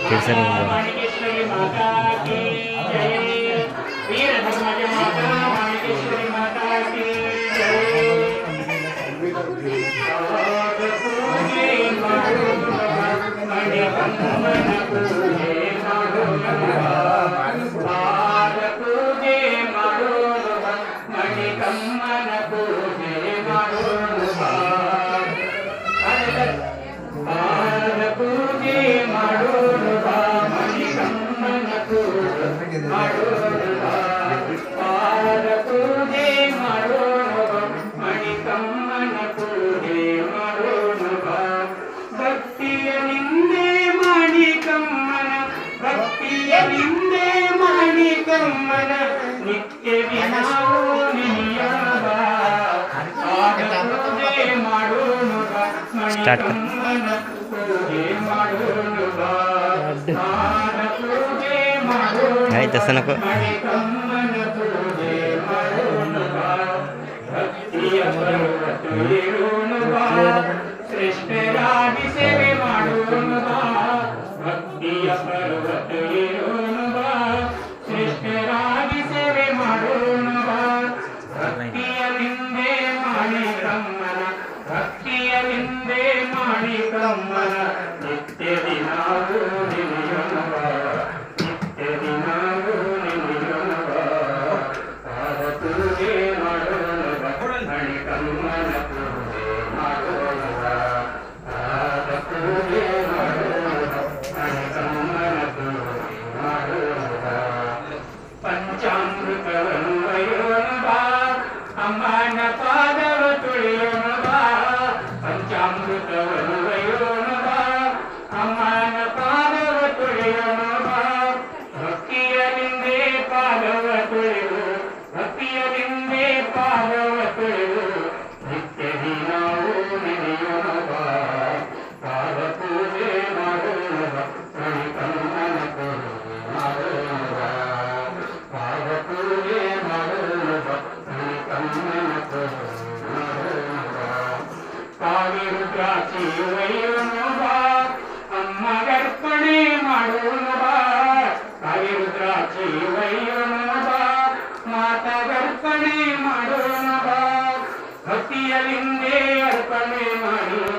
केसरी माणिकेश्वरी माता की जय। वीर धर्मज माता माणिकेश्वरी माता की जय। ಮಾಣಿಕಮ್ಮನ ನಿತ್ಯ ದಿನವೂ ನೆನೆಯುವ ಪೂಜೆ ಮಾಡೋಣ ಮಾಣಿಕಮ್ಮನ ಪೂಜೆ ಮಾಡೋಣ ಪೂಜೆ ಮಾಡೋಣ ಮಾಣಿಕಮ್ಮನ ಪೂಜೆ ಮಾಡೋಣ ಭಕ್ತಿಯ ಪರ್ವತ ಏರೋಣ ಶ್ರೇಷ್ಠರಾಗಿ ಸೇವೆ ಮಾಡೋಣ ಭಕ್ತಿಯ ಪರ್ವತ ಏರೋಣ ಶ್ರೇಷ್ಠರಾಗಿ ಸೇವೆ ಮಾಡೋಣ ಭಕ್ತಿಯಲಿಂದೇ ಮಾಣಿಕಮ್ಮನ ಭಕ್ತಿಯಲಿಂದೇ ಮಾಣಿಕಮ್ಮನ ನಿತ್ಯ ದಿನವೂ ನೆನೆಯೋಣ ನಿತ್ಯ ದಿನವೂ ನೆನೆಯೋಣ ಪಾದ ಪೂಜೆ ಮಾಡೋಣ ಮಾಣಿಕಮ್ಮನ ಪೂಜೆ ಮಾಡೋಣ ಪಾದ ಪೂಜೆ ಮಾಡೋಣ ಮಾಣಿಕಮ್ಮನ ಪೂಜೆ ಮಾಡೋಣ ಪಂಚಾಮೃತವನ್ನು ಒಯ್ಯೋಣ ಬಾ ಅಮ್ಮನ ಪಾದವ ತುಳಿಯೋಣ ಬಾ ಪಂಚಾಮೃತವನ್ನು ಒಯ್ಯೋಣ ಬಾ ಅಮ್ಮನ ಪಾದವ ತುಳಿಯೋಣ ಬಾ ಭಕ್ತಿಯಲಿಂದೇ ಪಾದವ ತುಳಿದು ಭಕ್ತಿಯಲಿಂದೇ ಪಾದವ ತುಳಿದು ನಿತ್ಯ ದಿನವೂ ನೆನೆಯೋಣ ಬಾ ಪಾದ ಪೂಜೆ ಮಾಡೋಣ ಮಾಣಿಕಮ್ಮನ ಪೂಜೆ ಮಾಡೋಣ ಪಾದ ಪೂಜೆ ಮಾಡೋಣ ಮಾಣಿಕಮ್ಮನ ಪೂಜೆ ಮಾಡೋಣ ಕಾವೇರು ದ್ರಾಕ್ಷಿ ಒಯ್ಯೋಣ ಬಾ ಅಮ್ಮಗರ್ಪಣೆ ಮಾಡೋಣ ಬಾ ಕಾವೇರು ದ್ರಾಕ್ಷಿ ಒಯ್ಯೋಣ ಬಾ ಮಾತಗರ್ಪಣೆ ಮಾಡೋಣ ಬಾ ಭಕ್ತಿಯಲಿಂದೇ ಅರ್ಪಣೆ ಮಾಡಿ